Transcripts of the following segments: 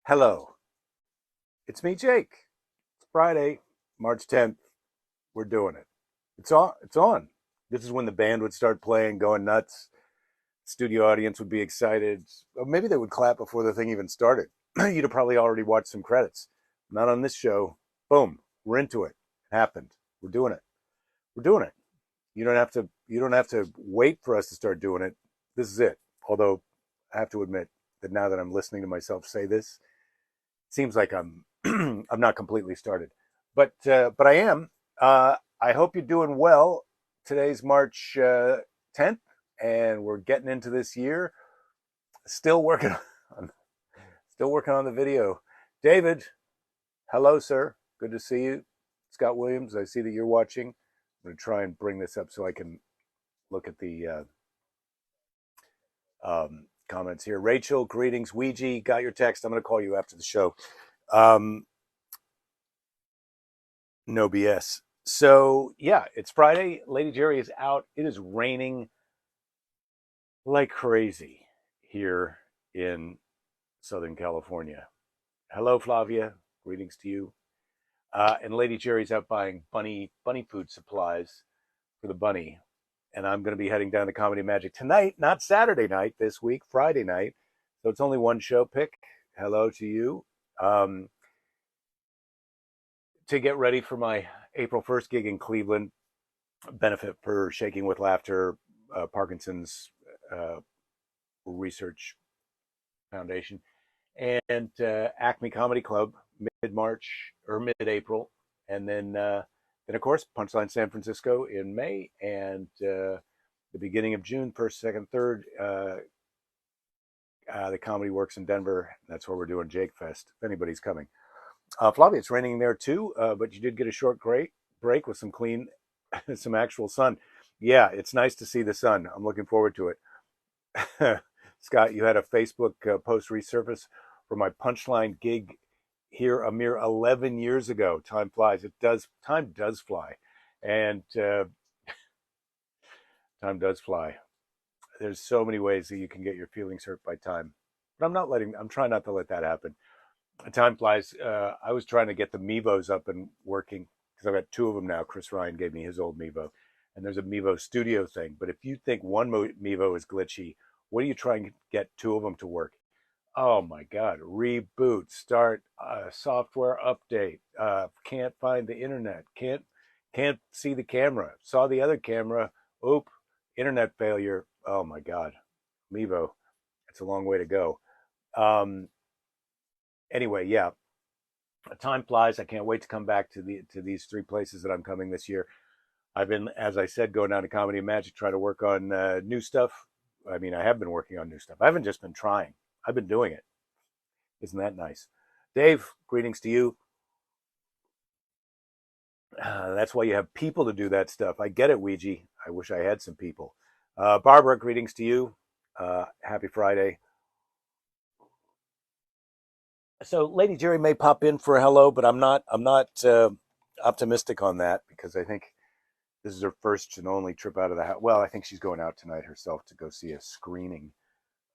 Hello, it's me, Jake. It's Friday, March 10th. We're doing it. It's on. It's on. This is when the band would start playing, going nuts. Studio audience would be excited. Or maybe they would clap before the thing even started. You'd have probably already watched some credits. Not on this show. Boom. We're into it. It happened. We're doing it. We're doing it. You don't have to. You don't have to wait for us to start doing it. This is it. Although I have to admit that now that I'm listening to myself say this, it seems like I'm not completely started, but I am. I hope you're doing well. Today's March 10th, and we're getting into this year. Still working on, still working on the video. David, hello, sir. Good to see you. Scott Williams, I see that you're watching. I'm going to try and bring this up so I can look at the comments here. Rachel, greetings. Ouija, got your text. I'm going to call you after the show. Um, no BS. So yeah, it's Friday. Lady Jerry is out. It is raining like crazy here in Southern California. Hello, Flavia. Greetings to you. And Lady Jerry's out buying bunny food supplies for the bunny. And I'm going to be heading down to Comedy Magic tonight, not Saturday night this week, Friday night. So it's only one show pick. Hello to you. To get ready for my April 1st gig in Cleveland, benefit for Shaking with Laughter, Parkinson's Research Foundation, and Acme Comedy Club mid-March or mid-April, and then of course Punchline San Francisco in May, and the beginning of June, 1st, 2nd, 3rd, the Comedy Works in Denver. That's where we're doing Jake Fest. If anybody's coming. Flavia, it's raining there too, but you did get a short break with some clean, some actual sun. Yeah, it's nice to see the sun. I'm looking forward to it. Scott, you had a Facebook post resurface for my Punchline gig here a mere 11 years ago. Time flies. It does. Time does fly, and time does fly. There's so many ways that you can get your feelings hurt by time, but I'm trying not to let that happen. Time flies. I was trying to get the Mevos up and working because I've got two of them now. Chris Ryan gave me his old Mevo, and there's a Mevo studio thing. But if you think one Mevo is glitchy, what are you trying to get two of them to work? Oh my God! Reboot, start, software update. Can't find the internet. Can't see the camera. Saw the other camera. Oop! Internet failure. Oh my God! Mevo. It's a long way to go. Anyway, yeah, time flies. I can't wait to come back to these three places that I'm coming this year. I've been, as I said, going down to Comedy and Magic, trying to work on new stuff. I mean, I have been working on new stuff. I haven't just been trying. I've been doing it. Isn't that nice? Dave, greetings to you. That's why you have people to do that stuff. I get it, Ouija. I wish I had some people. Barbara, greetings to you. Happy Friday. So Lady Jerry may pop in for a hello, but I'm not optimistic on that because I think this is her first and only trip out of the house. Well, I think she's going out tonight herself to go see a screening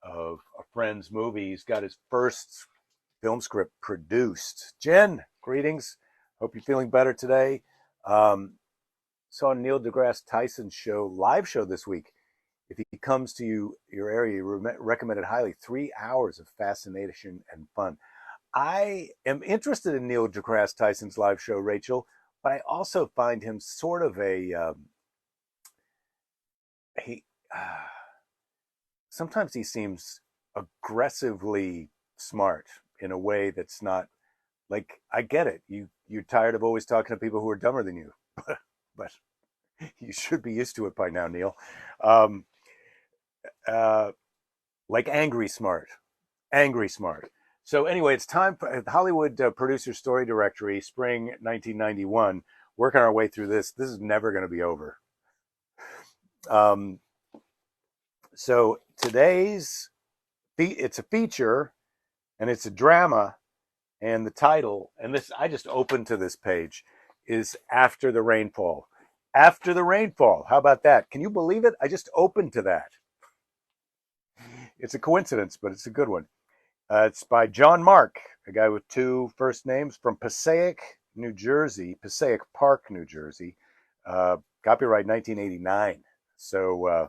of a friend's movie. He's got his first film script produced. Jen, greetings. Hope you're feeling better today. Saw Neil deGrasse Tyson's live show this week. If he comes to your area, you recommend it highly. 3 hours of fascination and fun. I am interested in Neil deGrasse Tyson's live show, Rachel, but I also find him sort of he. Sometimes he seems aggressively smart in a way that's not like I get it. You're tired of always talking to people who are dumber than you, but you should be used to it by now, Neil. Um, like angry smart, angry smart. So anyway, it's time for Hollywood Producer Story Directory, spring 1991. Working our way through this. This is never going to be over. So it's a feature, and it's a drama, and the title, and this I just opened to this page, is After the Rainfall. After the Rainfall. How about that? Can you believe it? I just opened to that. It's a coincidence, but it's a good one. It's by John Mark, a guy with two first names from Passaic, New Jersey, Passaic Park, New Jersey. Uh, Copyright 1989. So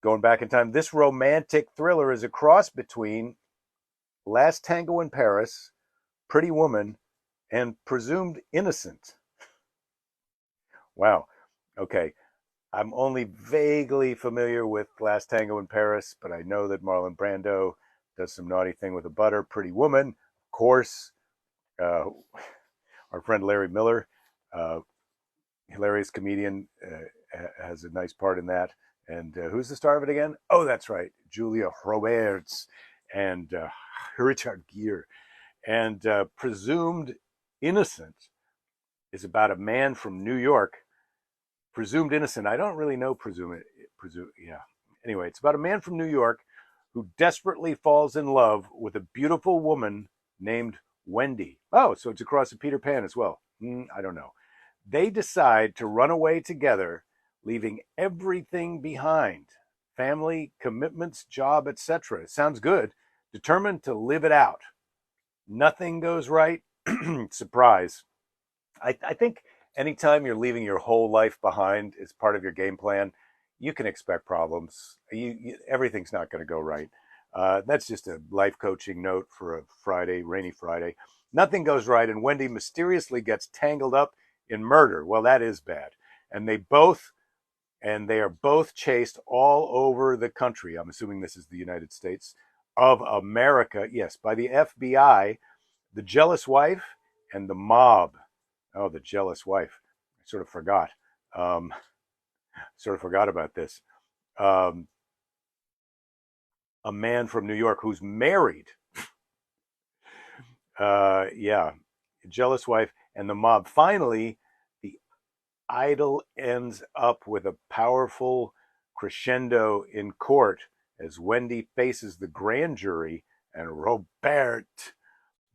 going back in time, this romantic thriller is a cross between Last Tango in Paris, Pretty Woman, and Presumed Innocent. Wow. Okay. I'm only vaguely familiar with Last Tango in Paris, but I know that Marlon Brando does some naughty thing with a butter. Pretty Woman, of course. Uh, our friend Larry Miller, uh, hilarious comedian, has a nice part in that. And who's the star of it again? Oh, that's right, Julia Roberts and Richard Gere. And Presumed Innocent is about a man from New York. Presumed Innocent. I don't really know yeah. Anyway, it's about a man from New York who desperately falls in love with a beautiful woman named Wendy. Oh, so it's across the Peter Pan as well. I don't know. They decide to run away together, leaving everything behind: family, commitments, job, etc. It sounds good. Determined to live it out. Nothing goes right. Surprise. I think anytime you're leaving your whole life behind as part of your game plan, you can expect problems. Everything's not going to go right. That's just a life coaching note for a Friday, rainy Friday. Nothing goes right, and Wendy mysteriously gets tangled up in murder. Well, that is bad. And they are both chased all over the country. I'm assuming this is the United States of America. Yes, by the FBI, the jealous wife, and the mob. Oh, the jealous wife. I sort of forgot. Um, sort of forgot about this. Um, a man from New York who's married. Yeah, jealous wife and the mob. Finally, the idol ends up with a powerful crescendo in court as Wendy faces the grand jury and Robert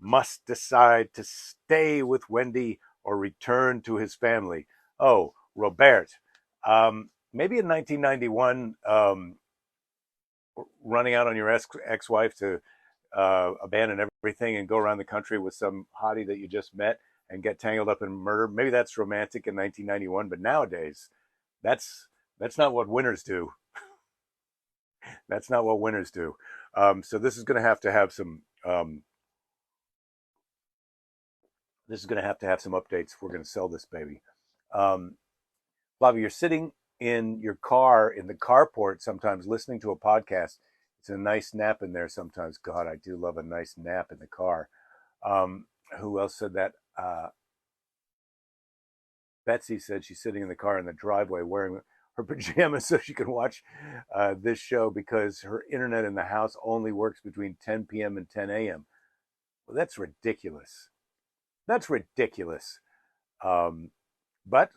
must decide to stay with Wendy or return to his family. Oh, Robert. Maybe in 1991, running out on your ex-wife to abandon everything and go around the country with some hottie that you just met and get tangled up in murder. Maybe that's romantic in 1991, but nowadays, that's that's not what winners do. That's not what winners do. So this is going to have some. This is going to have some updates if we're going to sell this baby. Um, Bobby, you're sitting in your car in the carport sometimes listening to a podcast. It's a nice nap in there sometimes. God, I do love a nice nap in the car. Um, who else said that? Betsy said she's sitting in the car in the driveway wearing her pajamas so she can watch this show because her internet in the house only works between 10 p.m. and 10 a.m. Well, that's ridiculous. That's ridiculous. Um, but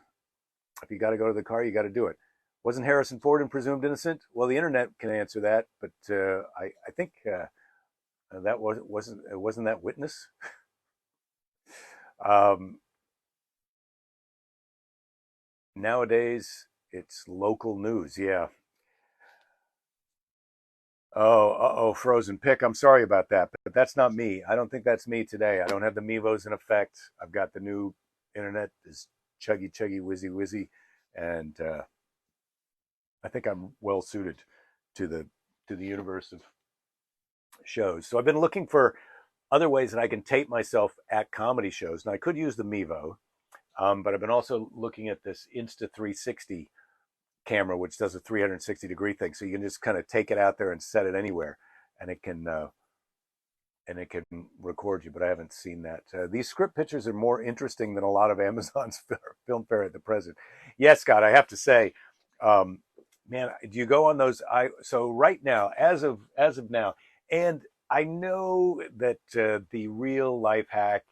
if you got to go to the car, you got to do it. Wasn't Harrison Ford in Presumed Innocent? Well, the internet can answer that, but I think that wasn't that Witness. Um, Nowadays, it's local news. Yeah. Oh, frozen pick. I'm sorry about that, but that's not me. I don't think that's me today. I don't have the Mevos in effect. I've got the new internet, this chuggy chuggy whizzy whizzy, and I think I'm well suited to the universe of shows. So I've been looking for other ways that I can tape myself at comedy shows. And I could use the Mevo, but I've been also looking at this Insta 360 camera, which does a 360-degree thing. So you can just kind of take it out there and set it anywhere, and it can record you. But I haven't seen that. These script pictures are more interesting than a lot of Amazon's film fare at the present. Yes, Scott, I have to say, um, man, do you go on those? So right now, as of now, and I know that the real life hack,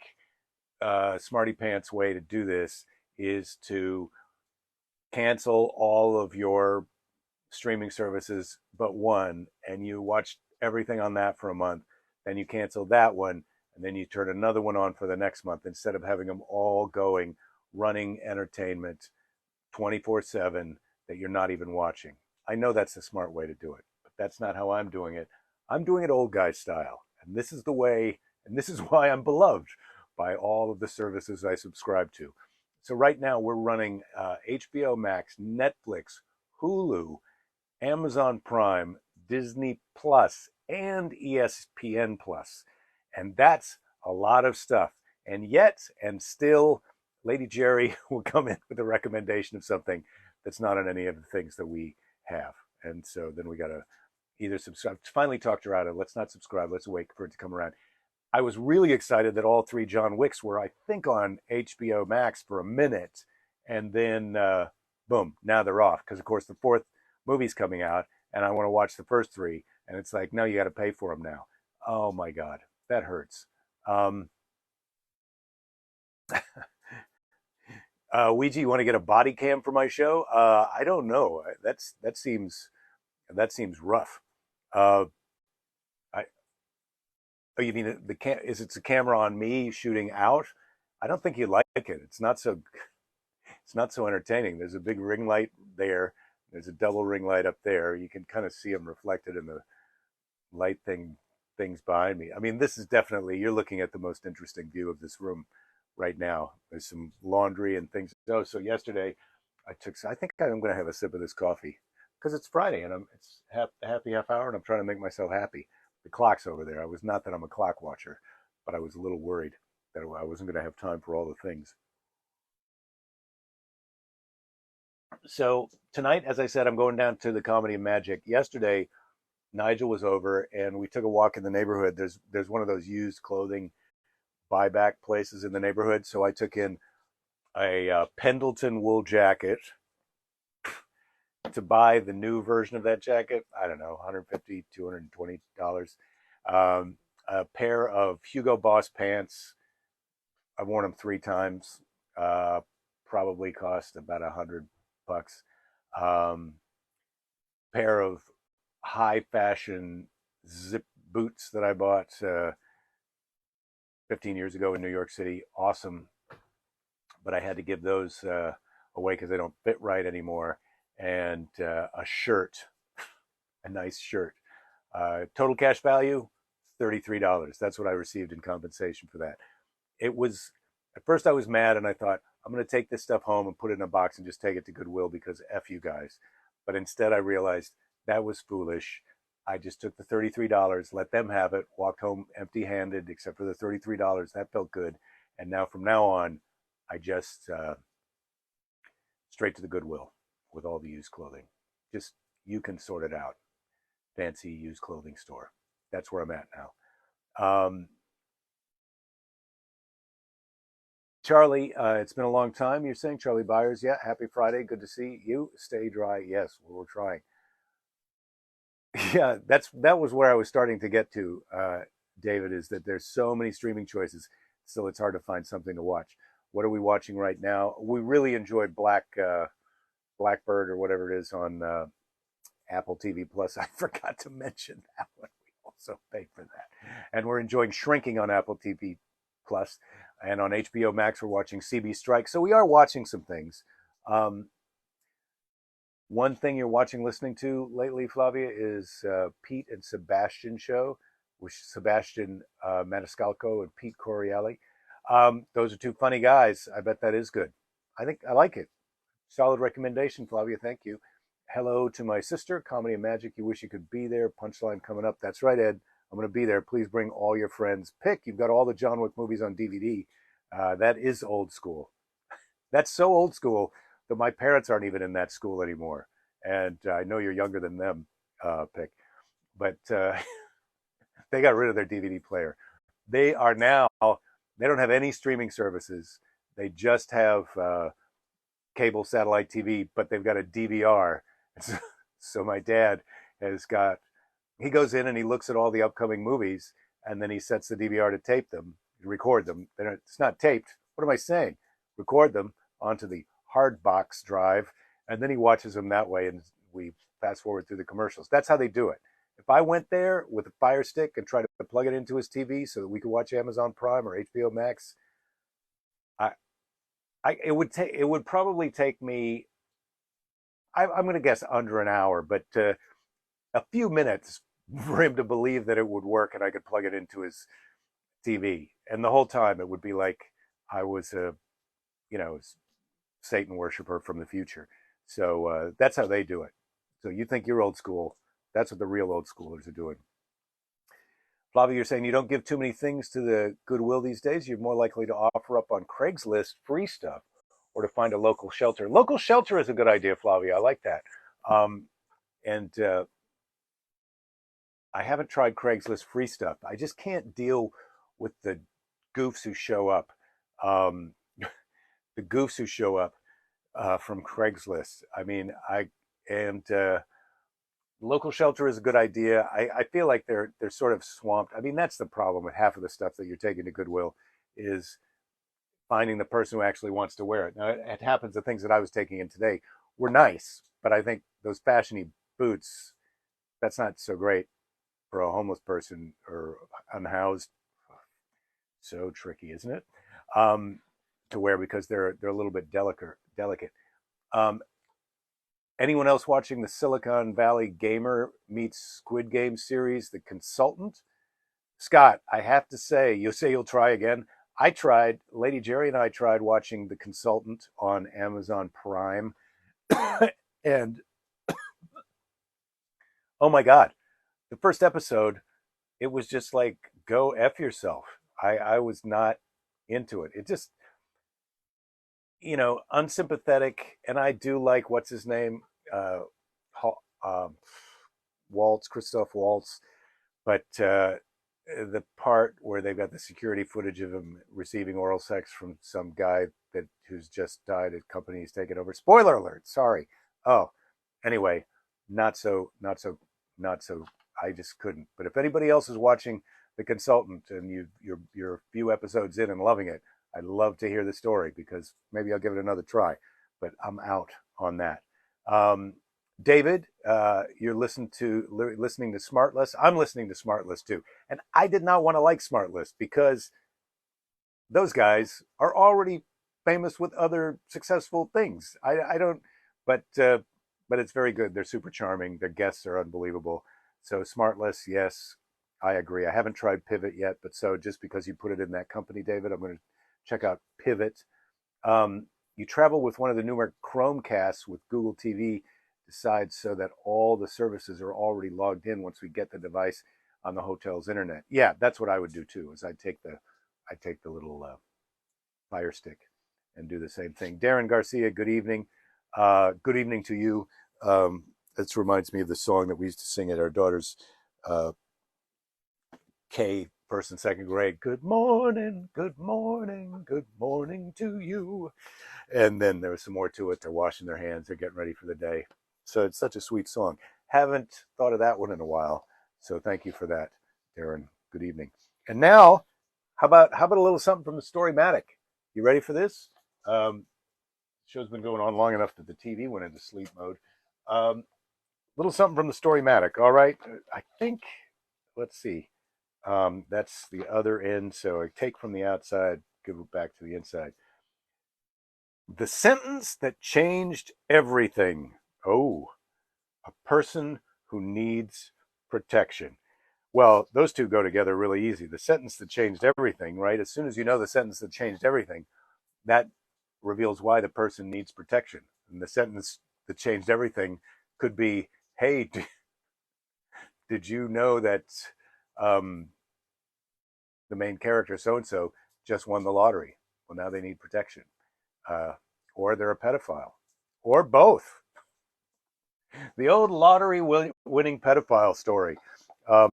smarty pants way to do this is to cancel all of your streaming services but one, and you watch everything on that for a month. Then you cancel that one, and then you turn another one on for the next month instead of having them all going, running entertainment 24/7 that you're not even watching. I know that's a smart way to do it, but that's not how I'm doing it. I'm doing it old guy style. And this is the way, and this is why I'm beloved by all of the services I subscribe to. So right now we're running HBO Max, Netflix, Hulu, Amazon Prime, Disney Plus, and ESPN Plus. And that's a lot of stuff. And yet, and still, Lady Jerry will come in with a recommendation of something that's not on any of the things that we have. And so then we got to either subscribe. Finally talked her out of let's not subscribe. Let's wait for it to come around. I was really excited that all three John Wicks were, I think, on HBO Max for a minute. And then, boom, now they're off. Because, of course, the fourth movie's coming out, and I want to watch the first three. And it's like, no, you got to pay for them now. Oh, my God. That hurts. Ouija, you want to get a body cam for my show? I don't know. That seems rough. Uh, I, oh, you mean is it's a camera on me shooting out? I don't think you like it. It's not so entertaining. There's a big ring light there. There's a double ring light up there. You can kind of see them reflected in the light things behind me. I mean, this is definitely, you're looking at the most interesting view of this room right now. There's some laundry and things. Oh, so yesterday I think I'm going to have a sip of this coffee because it's Friday and it's happy half hour and I'm trying to make myself happy. The clock's over there. I was not that I'm a clock watcher, but I was a little worried that I wasn't going to have time for all the things. So tonight, as I said, I'm going down to the Comedy and Magic. Yesterday, Nigel was over and we took a walk in the neighborhood. There's one of those used clothing buyback places in the neighborhood. So I took in a Pendleton wool jacket to buy the new version of that jacket. I don't know, $150, $220. A pair of Hugo Boss pants. I've worn them 3 times. Probably cost about $100. Pair of high fashion zip boots that I bought 15 years ago in New York City. Awesome. But I had to give those away because they don't fit right anymore. And a shirt, a nice shirt. Total cash value, $33. That's what I received in compensation for that. It was, at first I was mad and I thought, I'm going to take this stuff home and put it in a box and just take it to Goodwill because F you guys. But instead I realized that was foolish. I just took the $33, let them have it, walked home empty handed, except for the $33. That felt good. And now from now on, I just straight to the Goodwill with all the used clothing. Just, you can sort it out. Fancy used clothing store. That's where I'm at now. Charlie, it's been a long time. You're saying Charlie Byers. Yeah, happy Friday. Good to see you. Stay dry. Yes, we're trying. Yeah, that was where I was starting to get to, David, is that there's so many streaming choices, so it's hard to find something to watch. What are we watching right now? We really enjoyed Blackbird or whatever it is on Apple TV Plus. I forgot to mention that one. We also pay for that, and we're enjoying Shrinking on Apple TV Plus, and on HBO Max we're watching CB Strike. So we are watching some things. Um, One thing you're watching, listening to lately, Flavia, is Pete and Sebastian show, which Sebastian Maniscalco and Pete Corielli. Those are two funny guys. I bet that is good. I think I like it. Solid recommendation, Flavia. Thank you. Hello to my sister, Comedy and Magic. You wish you could be there. Punchline coming up. That's right, Ed. I'm going to be there. Please bring all your friends. Pick. You've got all the John Wick movies on DVD. That is old school. That's so old school that my parents aren't even in that school anymore. And I know you're younger than them, Pick, but they got rid of their DVD player. They are now, they don't have any streaming services. They just have cable satellite TV, but they've got a DVR. So my dad has got, he goes in and he looks at all the upcoming movies and then he sets the DVR to tape them, record them. It's not taped. What am I saying? Record them onto the hard box drive, and then he watches them that way, and we fast forward through the commercials. That's how they do it. If I went there with a Fire Stick and tried to plug it into his TV so that we could watch Amazon Prime or HBO Max, I, it would probably take me. I'm going to guess under an hour, but a few minutes for him to believe that it would work and I could plug it into his TV. And the whole time it would be like I was a, you know, Satan worshiper from the future. So that's how they do it. So you think you're old school. That's what the real old schoolers are doing. Flavia, you're saying you don't give too many things to the Goodwill these days. You're more likely to offer up on Craigslist free stuff or to find a local shelter. Local shelter is a good idea, Flavia. I like that. Um, and I haven't tried Craigslist free stuff. I just can't deal with the goofs who show up. Um, the goofs who show up from Craigslist. I mean, and local shelter is a good idea. I feel like they're sort of swamped. I mean, that's the problem with half of the stuff that you're taking to Goodwill is finding the person who actually wants to wear it. Now, it happens the things that I was taking in today were nice, but I think those fashiony boots, that's not so great for a homeless person or unhoused. So tricky, isn't it? Um, to wear because they're a little bit delicate. Um, Anyone else watching the Silicon Valley Gamer meets Squid Game series, The Consultant? Scott, I have to say, you'll say you'll try again. I tried, Lady Jerry and I tried watching The Consultant on Amazon Prime. And oh my God, the first episode, it was just like, go F yourself. I was not into it. It just, unsympathetic. And I do like, what's his name? Uh, um, Waltz, Christoph Waltz. But the part where they've got the security footage of him receiving oral sex from some guy who's just died at company he's taken over. Spoiler alert. Sorry. Oh, anyway, not so. I just couldn't. But if anybody else is watching The Consultant and you're a few episodes in and loving it, I'd love to hear the story because maybe I'll give it another try. But I'm out on that. Um, David, you're listening to Smartless. I'm listening to Smartless too, and I did not want to like Smartless because those guys are already famous with other successful things. I don't, but it's very good. They're super charming. Their guests are unbelievable. So Smartless, yes, I agree. I haven't tried Pivot yet, but so just because you put it in that company, David, I'm going to check out Pivot. You travel with one of the newer Chromecasts with Google TV decides so that all the services are already logged in once we get the device on the hotel's internet. Yeah, that's what I would do too. Is I take the little Fire Stick and do the same thing. Darren Garcia, good evening. Good evening to you. This reminds me of the song that we used to sing at our daughter's uh, K first and second grade. Good morning, good morning, good morning to you. And then there was some more to it. They're washing their hands. They're getting ready for the day. So it's such a sweet song. Haven't thought of that one in a while. So thank you for that, Darren. Good evening. And now, how about a little something from the Story-matic? You ready for this? Show's been going on long enough that the TV went into sleep mode. Little something from the Story-matic. All right. I think. Let's see. That's the other end. So I take from the outside, give it back to the inside. The sentence that changed everything. Oh, a person who needs protection. Well, those two go together really easy. The sentence that changed everything, right? As soon as you know the sentence that changed everything, that reveals why the person needs protection. And the sentence that changed everything could be, hey, did you know that um, the main character, so and so, just won the lottery? Well, now they need protection. Uh, or they're a pedophile, or both. The old lottery winning pedophile story. Um,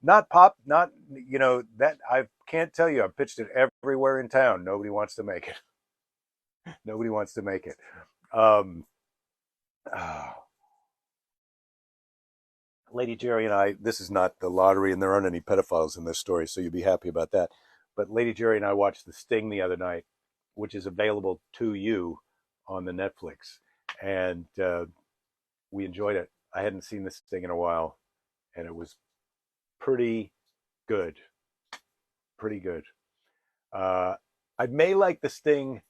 not that I can't tell you. I've pitched it everywhere in town. Nobody wants to make it. Nobody wants to make it. Um, uh, Lady Jerry and I. This is not the lottery, and there aren't any pedophiles in this story, so you'd be happy about that. But Lady Jerry and I watched The Sting the other night, which is available to you on the Netflix, and we enjoyed it. I hadn't seen this thing in a while, and it was pretty good. Pretty good. Uh, I may like the Sting.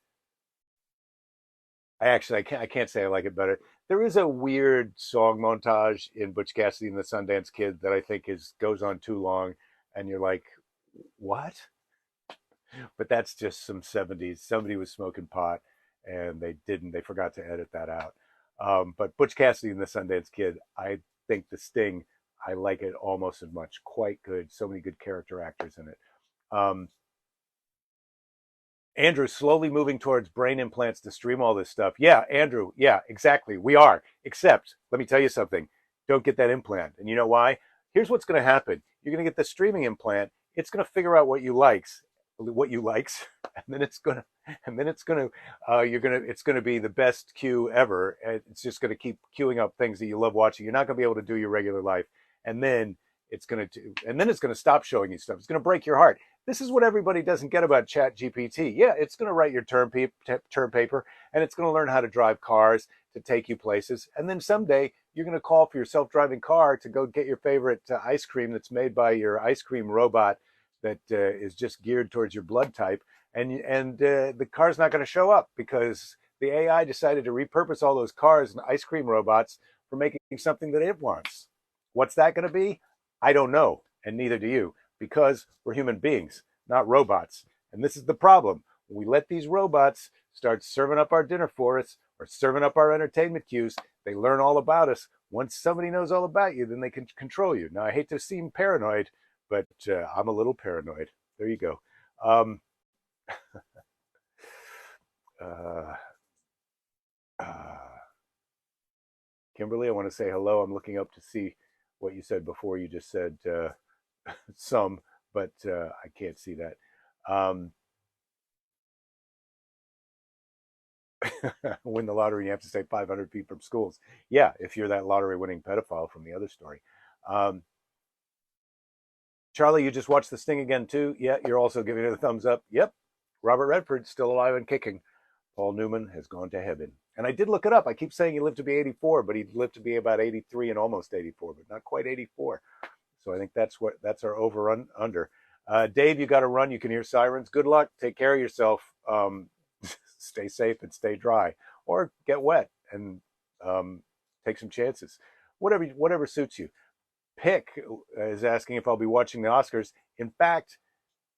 I can't say I like it better. there is a weird song montage in Butch Cassidy and the Sundance Kid that I think is goes on too long, and you're like, what? But that's just some 70s. Somebody was smoking pot, and they forgot to edit that out. But Butch Cassidy and the Sundance Kid, I think the Sting, I like it almost as much. Quite good. So many good character actors in it. Um, Andrew, slowly moving towards brain implants to stream all this stuff. Yeah, Andrew. Yeah, exactly. We are. Except, let me tell you something. Don't get that implant. And you know why? Here's what's going to happen. You're going to get the streaming implant. It's going to figure out what you likes, and then it's going to be the best queue ever. It's just going to keep queuing up things that you love watching. You're not going to be able to do your regular life, and then it's going to stop showing you stuff. It's going to break your heart. This is what everybody doesn't get about Chat GPT. Yeah, it's going to write your term paper, and it's going to learn how to drive cars to take you places. And then someday you're going to call for your self-driving car to go get your favorite ice cream that's made by your ice cream robot that is just geared towards your blood type. And the car's not going to show up because the AI decided to repurpose all those cars and ice cream robots for making something that it wants. What's that going to be? I don't know, and neither do you, because we're human beings, not robots. And this is the problem. When we let these robots start serving up our dinner for us or serving up our entertainment cues, they learn all about us. Once somebody knows all about you, then they can control you. Now, I hate to seem paranoid, but I'm a little paranoid. There you go. Um, uh, uh, Kimberly, I want to say hello. I'm looking up to see what you said before. You just said some, but I can't see that. Um, win the lottery, you have to save 500 feet from schools. Yeah, if you're that lottery winning pedophile from the other story. Um, Charlie, you just watched The Sting again, too? Yeah, you're also giving it a thumbs up. Yep, Robert Redford's still alive and kicking. Paul Newman has gone to heaven. And I did look it up. I keep saying he lived to be 84, but he lived to be about 83 and almost 84, but not quite 84. So I think that's our under. Dave, you got to run. You can hear sirens. Good luck. Take care of yourself. Stay safe and stay dry, or get wet and um, take some chances. Whatever suits you. Pick is asking if I'll be watching the Oscars. In fact,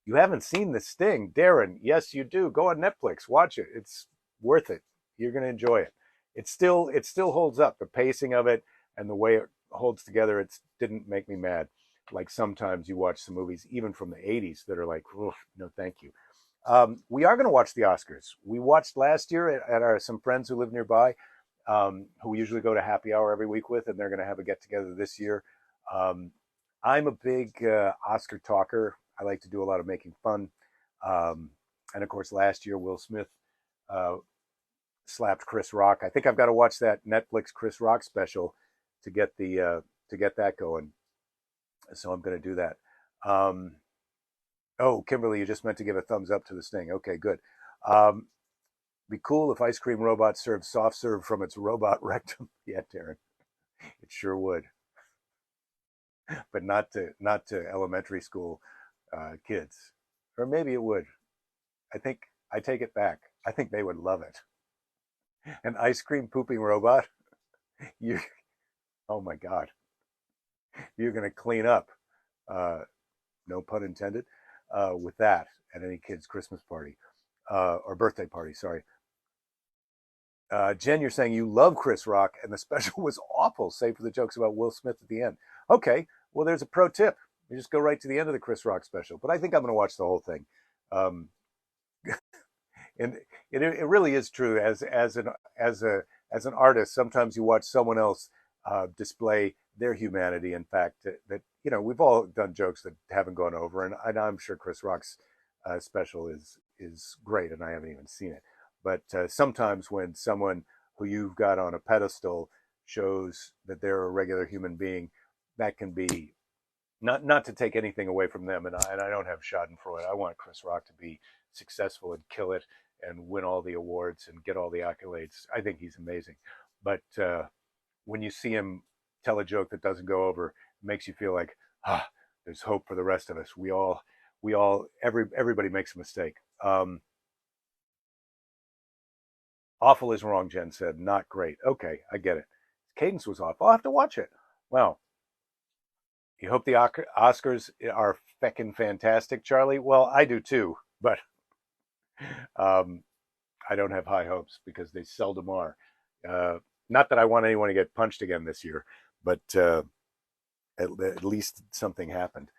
you haven't seen The Sting, Darren. Yes, you do. Go on Netflix, watch it. It's worth it. You're going to enjoy it. It still holds up. The pacing of it and the way it holds together, it didn't make me mad. Like sometimes you watch some movies, even from the '80s, that are like, no, thank you. We are going to watch the Oscars. We watched last year at some friends who live nearby, who we usually go to happy hour every week with, and they're going to have a get together this year. Um, I'm a big Oscar talker. I like to do a lot of making fun. Um, and of course, last year, Will Smith uh, slapped Chris Rock. I think I've got to watch that Netflix Chris Rock special to get to get that going. So I'm going to do that. Um, oh, Kimberly, you just meant to give a thumbs up to this thing. Okay, good. Um, be cool if ice cream robot served soft serve from its robot rectum. Yeah, Darren, it sure would, but not to elementary school kids, or maybe it would. I think I take it back. I think they would love it. An ice cream pooping robot. You, oh my God, you're gonna clean up. Uh, no pun intended. With that at any kid's Christmas party or birthday party. Sorry. Jen, you're saying you love Chris Rock and the special was awful, save for the jokes about Will Smith at the end. Okay, well, there's a pro tip. You just go right to the end of the Chris Rock special. But I think I'm going to watch the whole thing. Um, and it really is true. As an artist, sometimes you watch someone else display their humanity. In fact, that we've all done jokes that haven't gone over, and I'm sure Chris Rock's special is great, and I haven't even seen it. But sometimes when someone who you've got on a pedestal shows that they're a regular human being, that can be not to take anything away from them. And I don't have Schadenfreude. I want Chris Rock to be successful and kill it and win all the awards and get all the accolades. I think he's amazing. But when you see him tell a joke that doesn't go over, it makes you feel like, there's hope for the rest of us. Everybody makes a mistake. Awful is wrong, Jen said. Not great. Okay, I get it. Cadence was off. I'll have to watch it. Well, you hope the Oscars are feckin' fantastic, Charlie? Well, I do too, but um, I don't have high hopes because they seldom are. Uh, Not that I want anyone to get punched again this year, but at least something happened.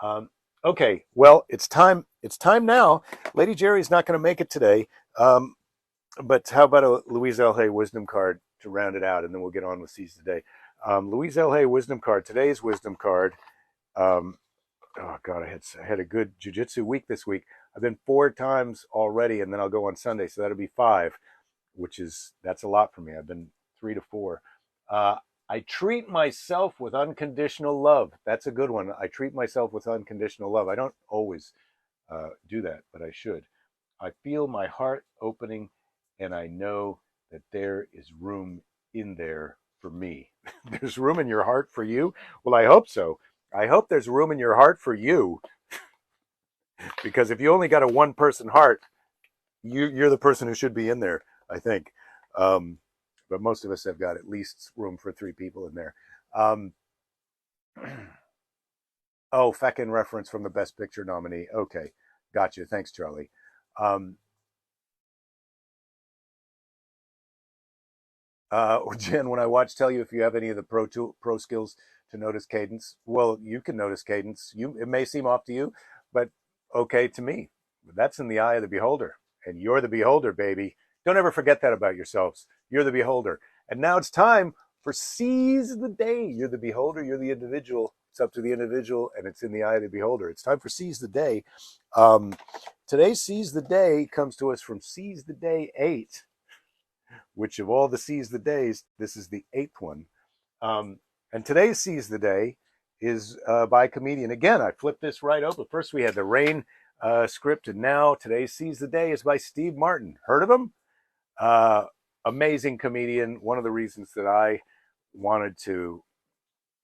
Um, okay, well, it's time. It's time now. Lady Jerry's not going to make it today, but how about a Louise L. Hay wisdom card to round it out, and then we'll get on with Seize the Day. Louise L. Hay wisdom card. Today's wisdom card. Um, oh God, I had a good jujitsu week this week. I've been 4 times already, and then I'll go on Sunday, so that'll be 5, that's a lot for me. I've been 3 to 4. Uh, I treat myself with unconditional love. That's a good one. I treat myself with unconditional love. I don't always do that, but I should. I feel my heart opening, and I know that there is room in there for me. There's room in your heart for you? Well, I hope so. I hope there's room in your heart for you, because if you only got a one person heart, you're the person who should be in there, I think. Um, but most of us have got at least room for 3 people in there. Um, oh, feckin' reference from the Best Picture nominee. Okay, gotcha. Thanks, Charlie. Um, Jen, when I watch, tell you if you have any of the pro skills to notice cadence. Well, you can notice cadence. It may seem off to you, but okay to me. That's in the eye of the beholder, and you're the beholder, baby. Don't ever forget that about yourselves. You're the beholder. And now it's time for Seize the Day. You're the beholder. You're the individual. It's up to the individual, and it's in the eye of the beholder. It's time for Seize the Day. Today's Seize the Day comes to us from Seize the Day 8, which of all the Seize the Days, this is the 8th one. And today's Seize the Day is by a comedian. Again, I flipped this right open. First, we had the Rain script, and now today's Seize the Day is by Steve Martin. Heard of him? Amazing comedian. One of the reasons that I wanted to,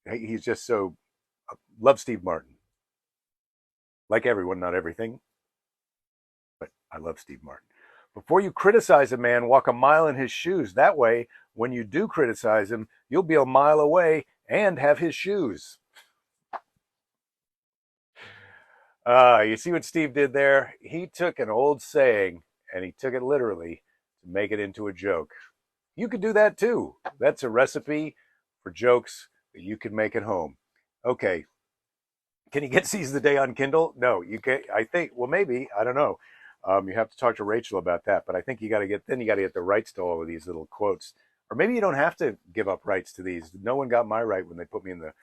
he's just so, love Steve Martin. Like everyone, not everything, but I love Steve Martin. Before you criticize a man, walk a mile in his shoes. That way, when you do criticize him, you'll be a mile away and have his shoes. You see what Steve did there? He took an old saying and he took it literally to make it into a joke. You could do that too. That's a recipe for jokes that you can make at home. Okay. Can you get Seize the Day on Kindle? No, you can't. I think, well, maybe, I don't know. You have to talk to Rachel about that, but I think you got to get the rights to all of these little quotes. Or maybe you don't have to give up rights to these. No one got my right when they put me in the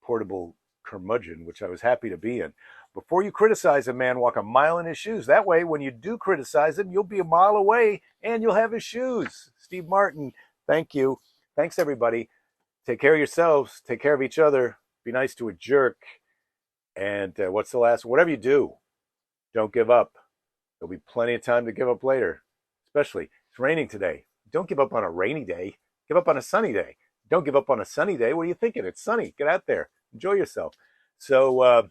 portable curmudgeon, which I was happy to be in. Before you criticize a man, walk a mile in his shoes. That way, when you do criticize him, you'll be a mile away and you'll have his shoes. Steve Martin, thank you. Thanks, everybody. Take care of yourselves. Take care of each other. Be nice to a jerk. And what's the last? Whatever you do, don't give up. There'll be plenty of time to give up later. Especially, it's raining today. Don't give up on a rainy day. Give up on a sunny day. Don't give up on a sunny day. What are you thinking? It's sunny. Get out there. Enjoy yourself. So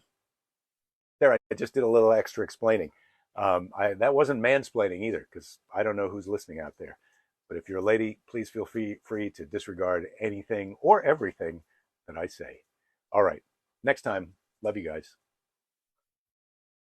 there, I just did a little extra explaining. That wasn't mansplaining either, because I don't know who's listening out there. But if you're a lady, please feel free to disregard anything or everything that I say. All right. Next time, love you guys.